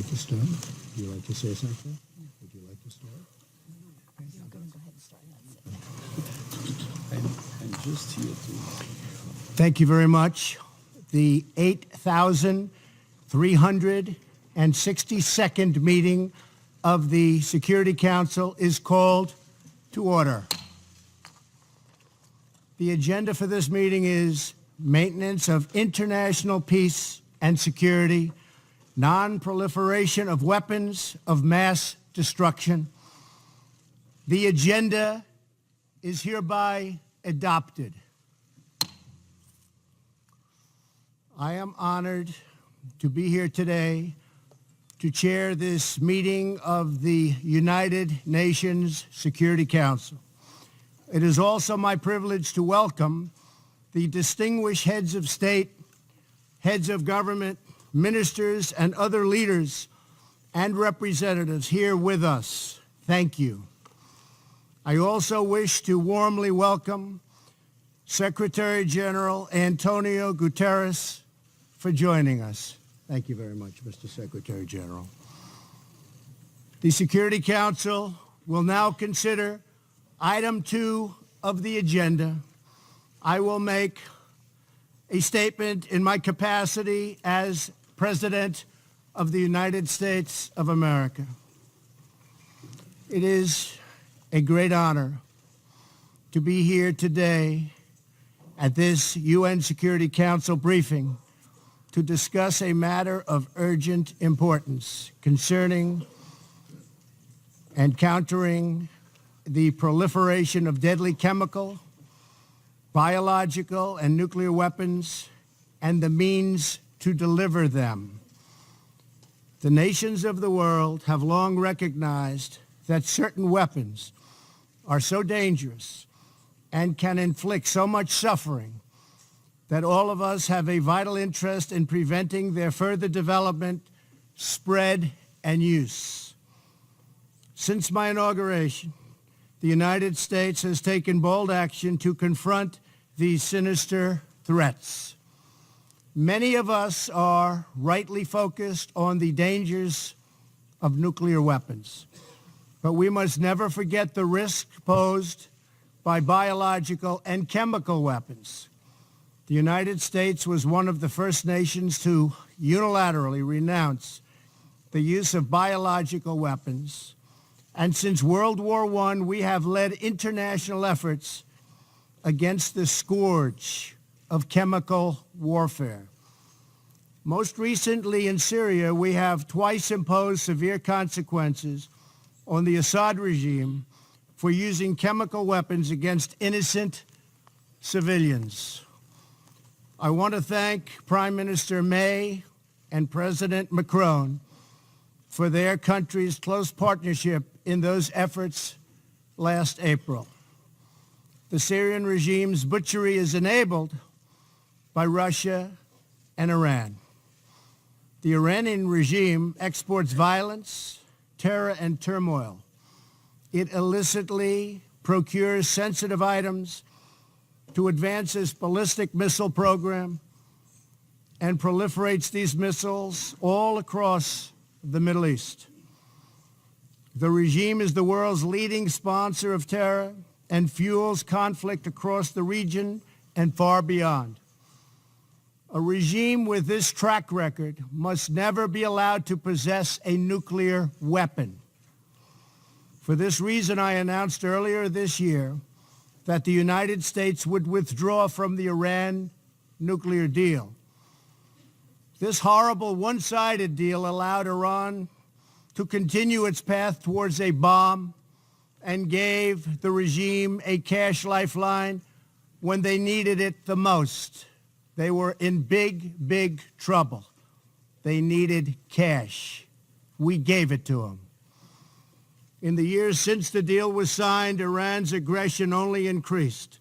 like to start? Would you like to say something? Would you like to start? You're going to go ahead and start. And just here to... Thank you very much. The 8,362nd meeting of the Security Council is called to order. The agenda for this meeting is maintenance of international peace and security, non-proliferation of weapons of mass destruction. The agenda is hereby adopted. I am honored to be here today to chair this meeting of the United Nations Security Council. It is also my privilege to welcome the distinguished heads of state, heads of government, ministers, and other leaders and representatives here with us. Thank you. I also wish to warmly welcome Secretary General Antonio Guterres for joining us. Thank you very much, Mr. Secretary General. The Security Council will now consider item 2 of the agenda. I will make a statement in my capacity as President of the United States of America. It is a great honor to be here today at this UN Security Council briefing to discuss a matter of urgent importance concerning and countering the proliferation of deadly chemical, biological, and nuclear weapons and the means to deliver them. The nations of the world have long recognized that certain weapons are so dangerous and can inflict so much suffering that all of us have a vital interest in preventing their further development, spread, and use. Since my inauguration, the United States has taken bold action to confront these sinister threats. Many of us are rightly focused on the dangers of nuclear weapons, but we must never forget the risk posed by biological and chemical weapons. The United States was one of the first nations to unilaterally renounce the use of biological weapons, and since World War I, we have led international efforts against the scourge of chemical warfare. Most recently in Syria, we have twice imposed severe consequences on the Assad regime for using chemical weapons against innocent civilians. I want to thank Prime Minister May and President Macron for their country's close partnership in those efforts last April. The Syrian regime's butchery is enabled by Russia and Iran. The Iranian regime exports violence, terror, and turmoil. It illicitly procures sensitive items to advance its ballistic missile program and proliferates these missiles all across the Middle East. The regime is the world's leading sponsor of terror and fuels conflict across the region and far beyond. A regime with this track record must never be allowed to possess a nuclear weapon. For this reason, I announced earlier this year that the United States would withdraw from the Iran nuclear deal. This horrible one-sided deal allowed Iran to continue its path towards a bomb and gave the regime a cash lifeline when they needed it the most. They were in big, big trouble. They needed cash. We gave it to them. In the years since the deal was signed, Iran's aggression only increased.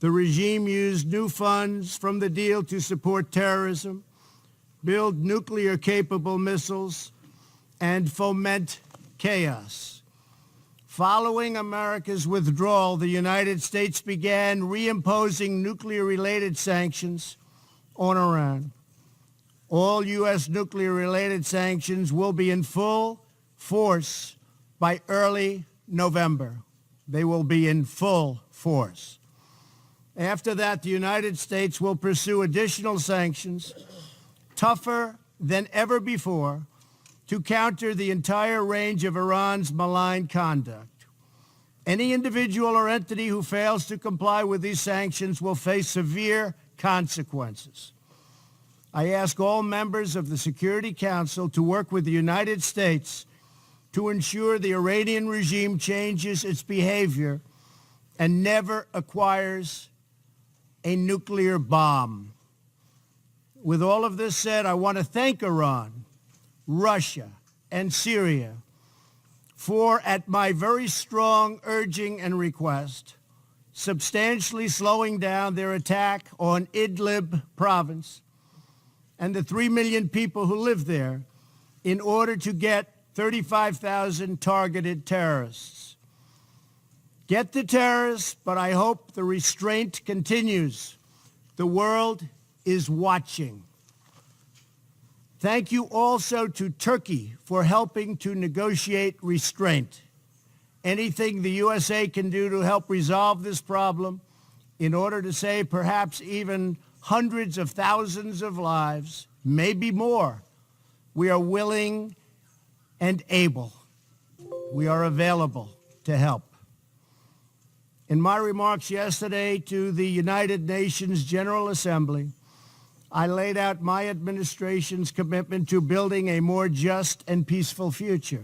The regime used new funds from the deal to support terrorism, build nuclear-capable missiles, and foment chaos. Following America's withdrawal, the United States began reimposing nuclear-related sanctions on Iran. All U.S. nuclear-related sanctions will be in full force by early November. They will be in full force. After that, the United States will pursue additional sanctions, tougher than ever before, to counter the entire range of Iran's malign conduct. Any individual or entity who fails to comply with these sanctions will face severe consequences. I ask all members of the Security Council to work with the United States to ensure the Iranian regime changes its behavior and never acquires a nuclear bomb. With all of this said, I want to thank Iran, Russia, and Syria for, at my very strong urging and request, substantially slowing down their attack on Idlib province and the 3 million people who live there in order to get 35,000 targeted terrorists. Get the terrorists, but I hope the restraint continues. The world is watching. Thank you also to Turkey for helping to negotiate restraint. Anything the USA can do to help resolve this problem in order to save perhaps even hundreds of thousands of lives, maybe more, we are willing and able. We are available to help. In my remarks yesterday to the United Nations General Assembly, I laid out my administration's commitment to building a more just and peaceful future.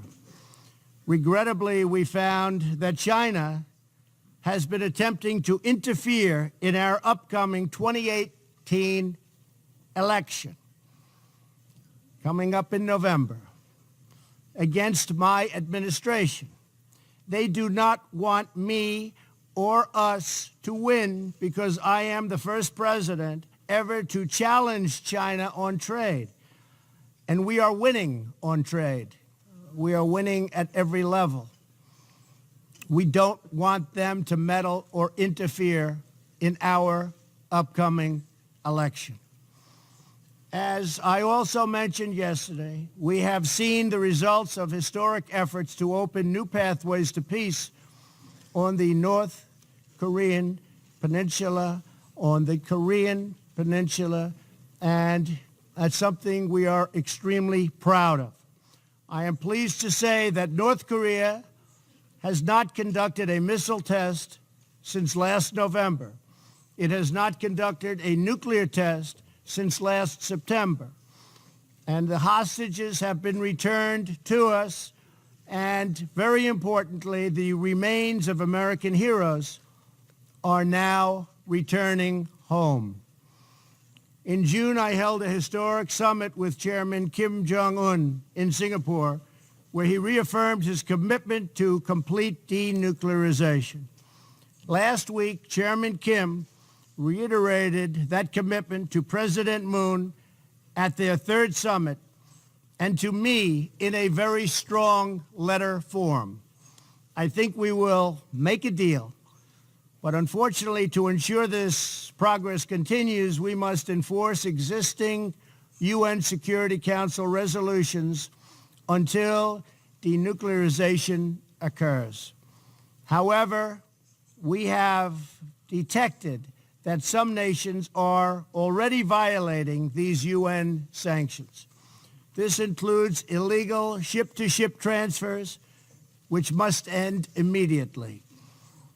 Regrettably, we found that China has been attempting to interfere in our upcoming 2018 election, coming up in November, against my administration. They do not want me or us to win because I am the first president ever to challenge China on trade. And we are winning on trade. We are winning at every level. We don't want them to meddle or interfere in our upcoming election. As I also mentioned yesterday, we have seen the results of historic efforts to open new pathways to peace on the North Korean Peninsula, and that's something we are extremely proud of. I am pleased to say that North Korea has not conducted a missile test since last November. It has not conducted a nuclear test since last September. And the hostages have been returned to us, and very importantly, the remains of American heroes are now returning home. In June, I held a historic summit with Chairman Kim Jong-un in Singapore, where he reaffirmed his commitment to complete denuclearization. Last week, Chairman Kim reiterated that commitment to President Moon at their third summit and to me in a very strong letter form. I think we will make a deal. But unfortunately, to ensure this progress continues, we must enforce existing UN Security Council resolutions until denuclearization occurs. However, we have detected that some nations are already violating these UN sanctions. This includes illegal ship-to-ship transfers, which must end immediately.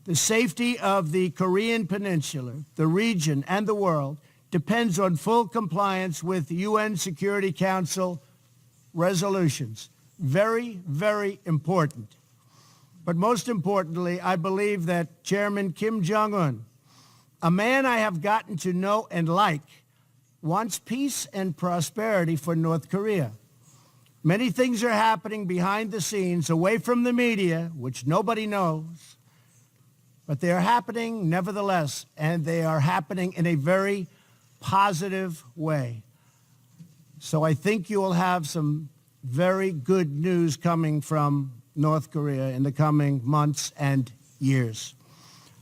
The safety of the Korean Peninsula, the region, and the world depends on full compliance with UN Security Council resolutions. Very, very important. But most importantly, I believe that Chairman Kim Jong-un, a man I have gotten to know and like, wants peace and prosperity for North Korea. Many things are happening behind the scenes, away from the media, which nobody knows. But they are happening nevertheless, and they are happening in a very positive way. So I think you will have some very good news coming from North Korea in the coming months and years.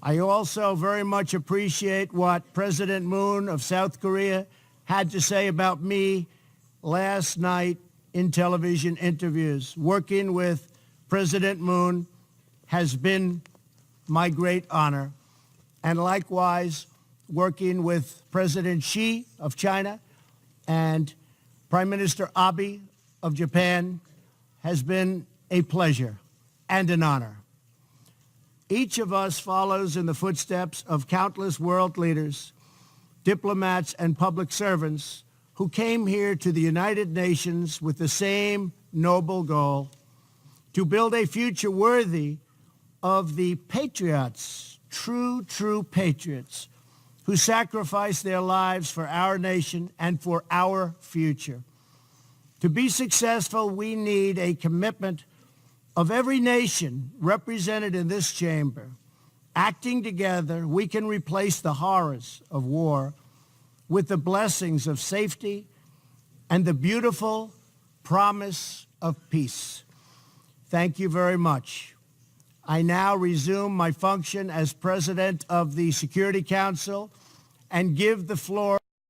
I also very much appreciate what President Moon of South Korea had to say about me last night in television interviews. Working with President Moon has been my great honor. And likewise, working with President Xi of China and Prime Minister Abe of Japan has been a pleasure and an honor. Each of us follows in the footsteps of countless world leaders, diplomats, and public servants who came here to the United Nations with the same noble goal: to build a future worthy of the patriots, true patriots, who sacrificed their lives for our nation and for our future. To be successful, we need a commitment of every nation represented in this chamber. Acting together, we can replace the horrors of war with the blessings of safety and the beautiful promise of peace. Thank you very much. I now resume my function as President of the Security Council and give the floor